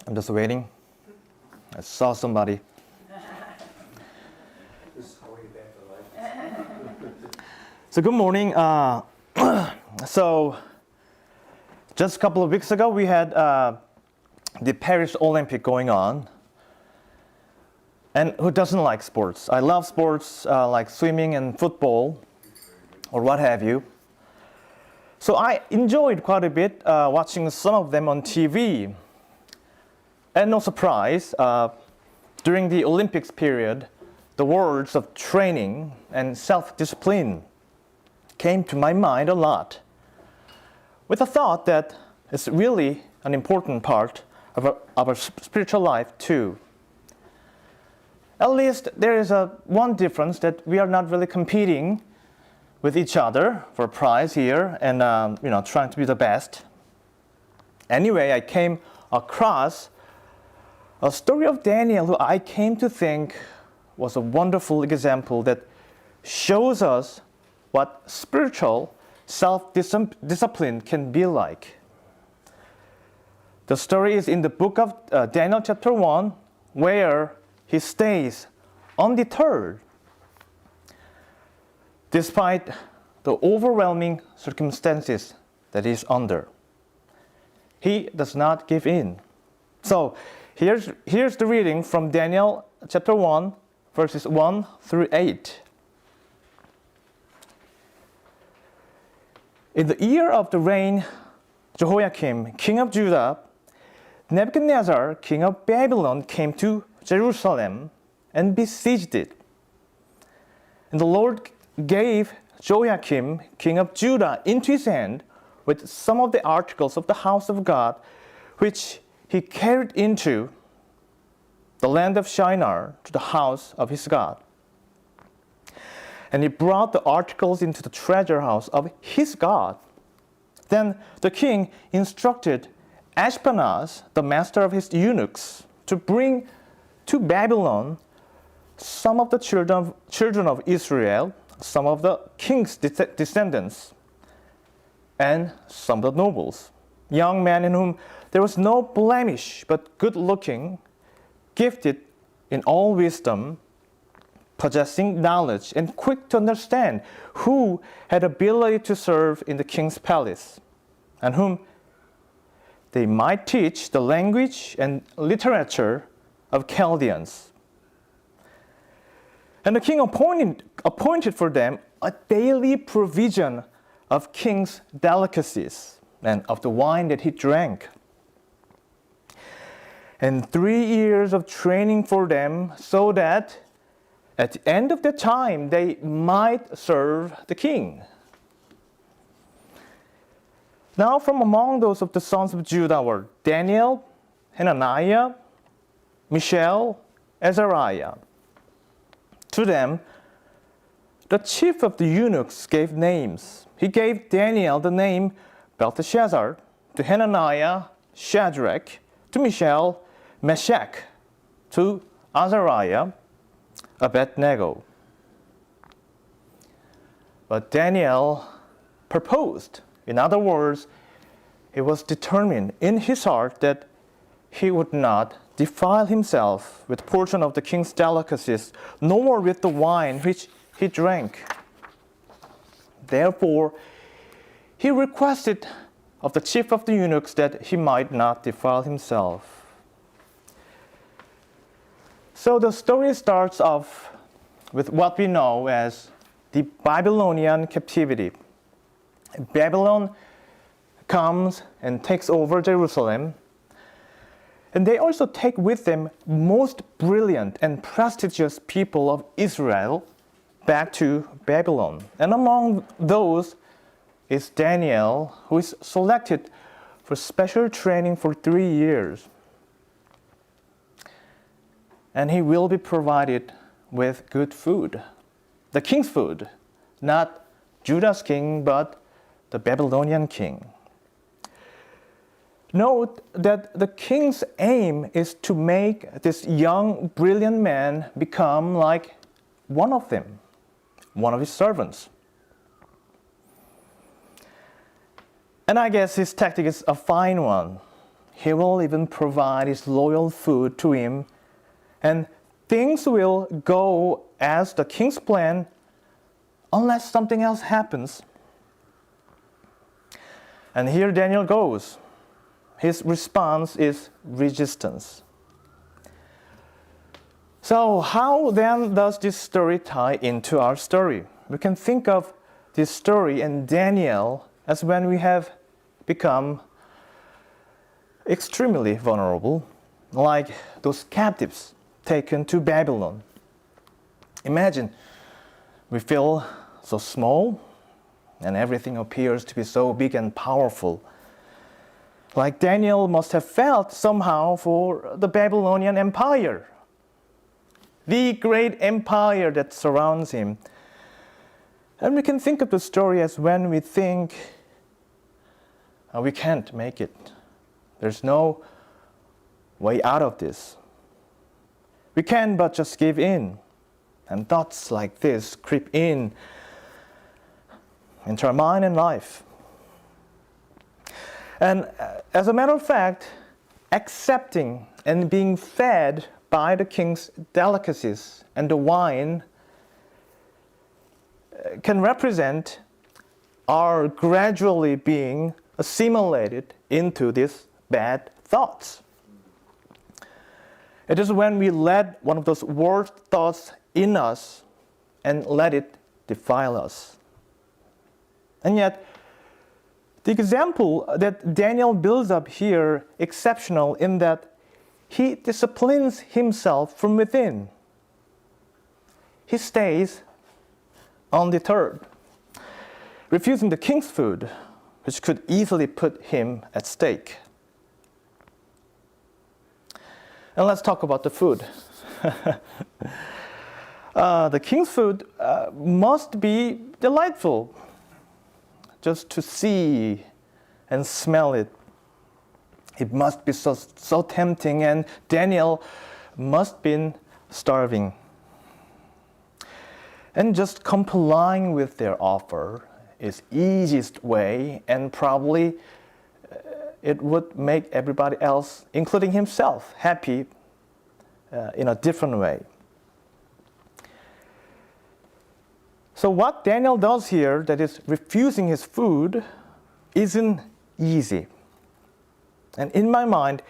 I'm just waiting. I saw somebody. So good morning. So just a couple of weeks ago, we had the Paris Olympic going on. And who doesn't like sports? I love sports like swimming and football or what have you. So I enjoyed quite a bit watching some of them on TV. And no surprise, during the Olympics period, the words of training and self-discipline came to my mind a lot, with the thought that it's really an important part of our spiritual life too. At least there is one difference, that we are not really competing with each other for a prize here and trying to be the best. Anyway, I came across a story of Daniel, who I came to think was a wonderful example that shows us what spiritual self-discipline can be like. The story is in the book of Daniel chapter 1, where he stays undeterred despite the overwhelming circumstances that he's under. He does not give in. So here's the reading from Daniel chapter 1, verses 1 through 8. In the year of the reign Jehoiakim, king of Judah, Nebuchadnezzar, king of Babylon, came to Jerusalem and besieged it. And the Lord gave Jehoiakim, king of Judah, into his hand with some of the articles of the house of God, which he carried into the land of Shinar to the house of his God. And he brought the articles into the treasure house of his God. Then the king instructed Ashpenaz, the master of his eunuchs, to bring to Babylon some of the children of Israel, some of the king's descendants, and some of the nobles, young men in whom there was no blemish, but good-looking, gifted in all wisdom, possessing knowledge, and quick to understand, who had ability to serve in the king's palace, and whom they might teach the language and literature of Chaldeans. And the king appointed for them a daily provision of king's delicacies and of the wine that he drank. And 3 years of training for them, so that at the end of the time they might serve the king. Now from among those of the sons of Judah were Daniel, Hananiah, Mishael, Azariah. To them, the chief of the eunuchs gave names. He gave Daniel the name Belteshazzar, to Hananiah, Shadrach, to Mishael, Meshach, to Azariah, Abednego. But Daniel proposed. In other words, he was determined in his heart that he would not defile himself with portion of the king's delicacies, nor with the wine which he drank. Therefore, he requested of the chief of the eunuchs that he might not defile himself. So the story starts off with what we know as the Babylonian captivity. Babylon comes and takes over Jerusalem, and they also take with them most brilliant and prestigious people of Israel back to Babylon. And among those is Daniel, who is selected for special training for 3 years. And he will be provided with good food. The king's food, not Judah's king, but the Babylonian king. Note that the king's aim is to make this young, brilliant man become like one of them, one of his servants. And I guess his tactic is a fine one. He will even provide his loyal food to him, and things will go as the king's plan unless something else happens. And here Daniel goes. His response is resistance. So how then does this story tie into our story? We can think of this story and Daniel as when we have become extremely vulnerable, like those captives taken to Babylon. Imagine, we feel so small and everything appears to be so big and powerful. Like Daniel must have felt somehow for the Babylonian Empire, the great empire that surrounds him. And we can think of the story as when we think we can't make it. There's no way out of this. We can but just give in. And thoughts like this creep in into our mind and life. And as a matter of fact, accepting and being fed by the king's delicacies and the wine can represent our gradually being assimilated into these bad thoughts. It is when we let one of those worst thoughts in us and let it defile us. And yet, the example that Daniel builds up here is exceptional in that he disciplines himself from within. He stays undeterred, refusing the king's food, which could easily put him at stake. And let's talk about the food. The king's food must be delightful, just to see and smell it. It must be so tempting, and Daniel must have been starving. And just complying with their offer is easiest way, and probably it would make everybody else, including himself, happy in a different way. So what Daniel does here, that is refusing his food, isn't easy. And in my mind,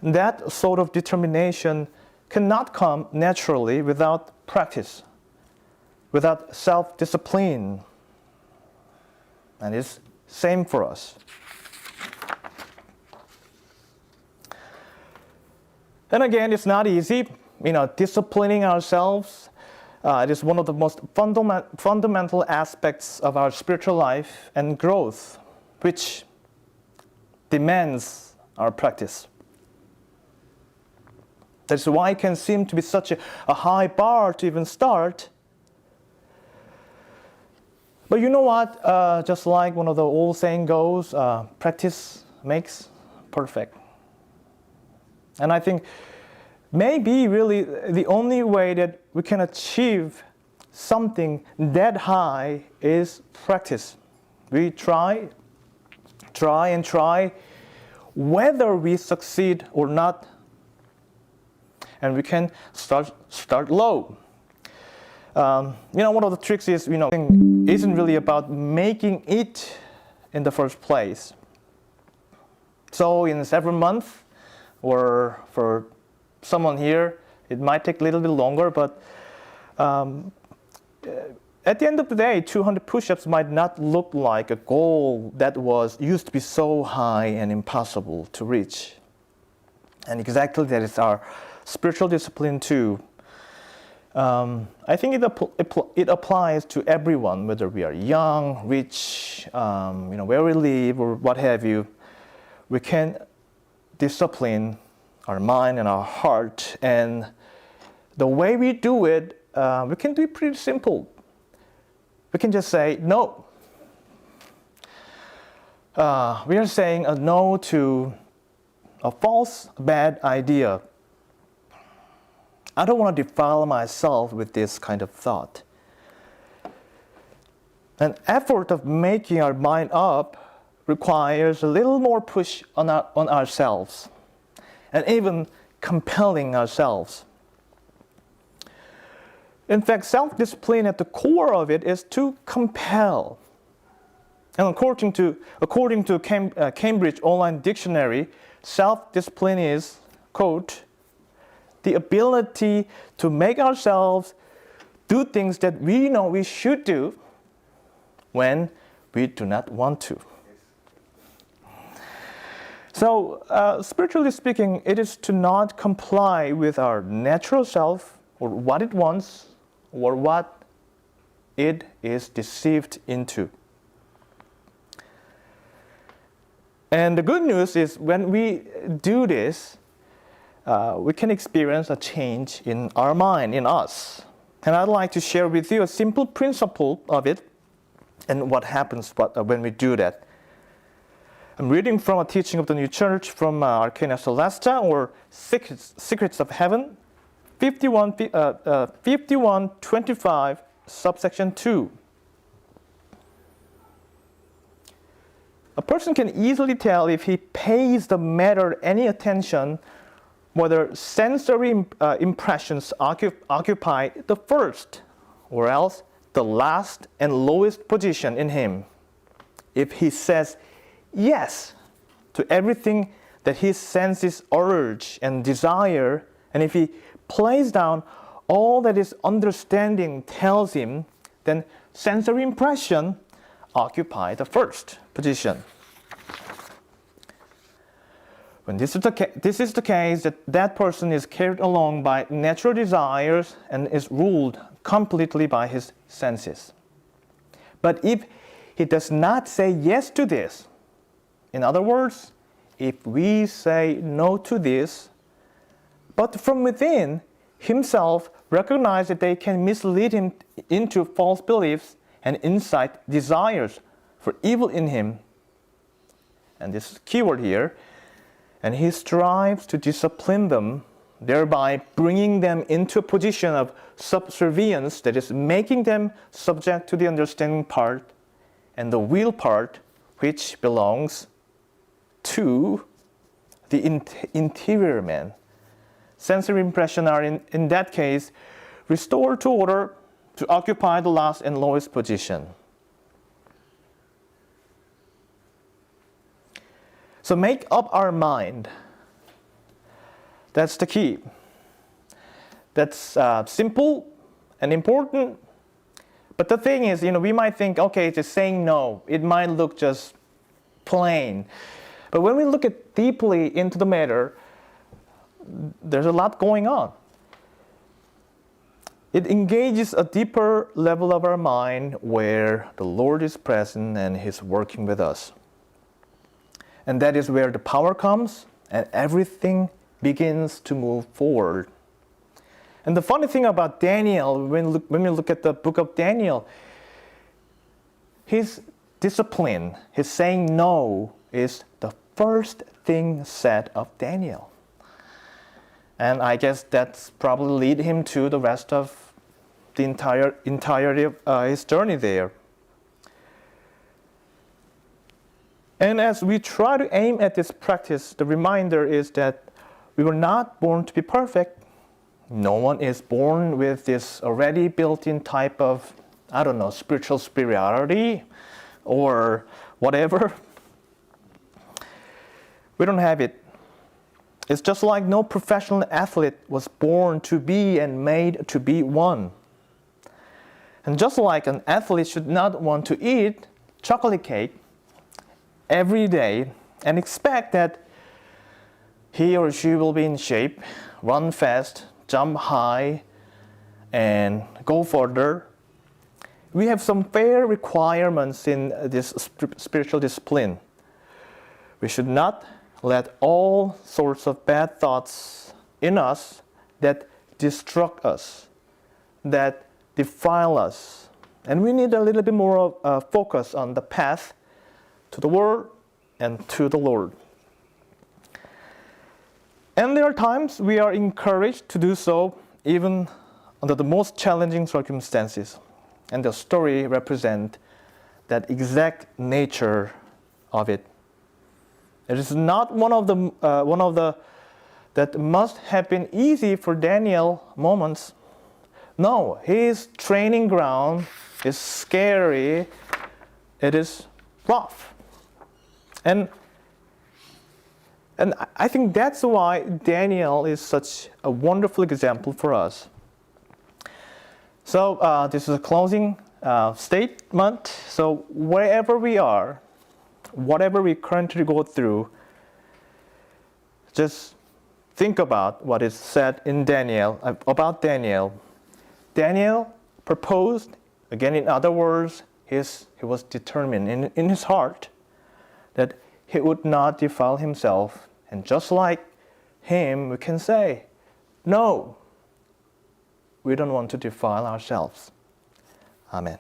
that sort of determination cannot come naturally without practice, without self-discipline. And it's same for us. And again, it's not easy, disciplining ourselves. It is one of the most fundamental aspects of our spiritual life and growth, which demands our practice. That's why it can seem to be such a high bar to even start. But you know what? Just like one of the old saying goes, practice makes perfect. And I think maybe really the only way that we can achieve something that high is practice. We try, whether we succeed or not. And we can start low. One of the tricks is, isn't really about making it in the first place. So in several months, or for someone here, it might take a little bit longer, but at the end of the day, 200 push-ups might not look like a goal that used to be so high and impossible to reach. And exactly that is our spiritual discipline too. I think it applies to everyone, whether we are young, rich, where we live, or what have you. We can discipline our mind and our heart, and the way we do it, we can do it pretty simple. We can just say no. We are saying a no to a false, bad idea. I don't want to defile myself with this kind of thought. An effort of making our mind up requires a little more push on ourselves. and even compelling ourselves. In fact, self-discipline at the core of it is to compel. And according to Cambridge Online Dictionary, self-discipline is, quote, the ability to make ourselves do things that we know we should do when we do not want to. So, spiritually speaking, it is to not comply with our natural self or what it wants or what it is deceived into. And the good news is when we do this, we can experience a change in our mind, in us. And I'd like to share with you a simple principle of it and what happens when we do that. I'm reading from a teaching of the New Church from Arcana Celesta, or Secrets of Heaven, 5125, subsection 2. A person can easily tell if he pays the matter any attention whether sensory impressions occupy the first or else the last and lowest position in him. If he says yes to everything that his senses urge and desire, and if he plays down all that his understanding tells him, then sensory impression occupy the first position. When this is the case, that person is carried along by natural desires and is ruled completely by his senses. But if he does not say yes to this, in other words, if we say no to this, but from within himself recognize that they can mislead him into false beliefs and incite desires for evil in him, and this is the key word here, and he strives to discipline them, thereby bringing them into a position of subservience that is making them subject to the understanding part and the will part, which belongs to the interior man. Sensory impressions are, in that case, restored to order to occupy the last and lowest position. So make up our mind. That's the key. That's simple and important. But the thing is, we might think, okay, just saying no, it might look just plain. But when we look deeply into the matter, there's a lot going on. It engages a deeper level of our mind where the Lord is present and He's working with us. And that is where the power comes and everything begins to move forward. And the funny thing about Daniel, when we look at the book of Daniel, his discipline, his saying no, is the first thing said of Daniel. And I guess that's probably lead him to the rest of the entirety of his journey there. And as we try to aim at this practice, the reminder is that we were not born to be perfect. No one is born with this already built-in type of, spiritual superiority or whatever. We don't have it. It's just like no professional athlete was born to be and made to be one. And just like an athlete should not want to eat chocolate cake every day and expect that he or she will be in shape, run fast, jump high, and go further. We have some fair requirements in this spiritual discipline. We should not let all sorts of bad thoughts in us that destruct us, that defile us. And we need a little bit more focus on the path to the Word and to the Lord. And there are times we are encouraged to do so even under the most challenging circumstances. And the story represents that exact nature of it. It is not one of the that must have been easy for Daniel moments. No, his training ground is scary. It is rough. And I think that's why Daniel is such a wonderful example for us. So this is a closing statement. So wherever we are, whatever we currently go through, just think about what is said in Daniel, about Daniel. Daniel proposed, again in other words, he was determined in his heart that he would not defile himself. And just like him, we can say, no, we don't want to defile ourselves. Amen.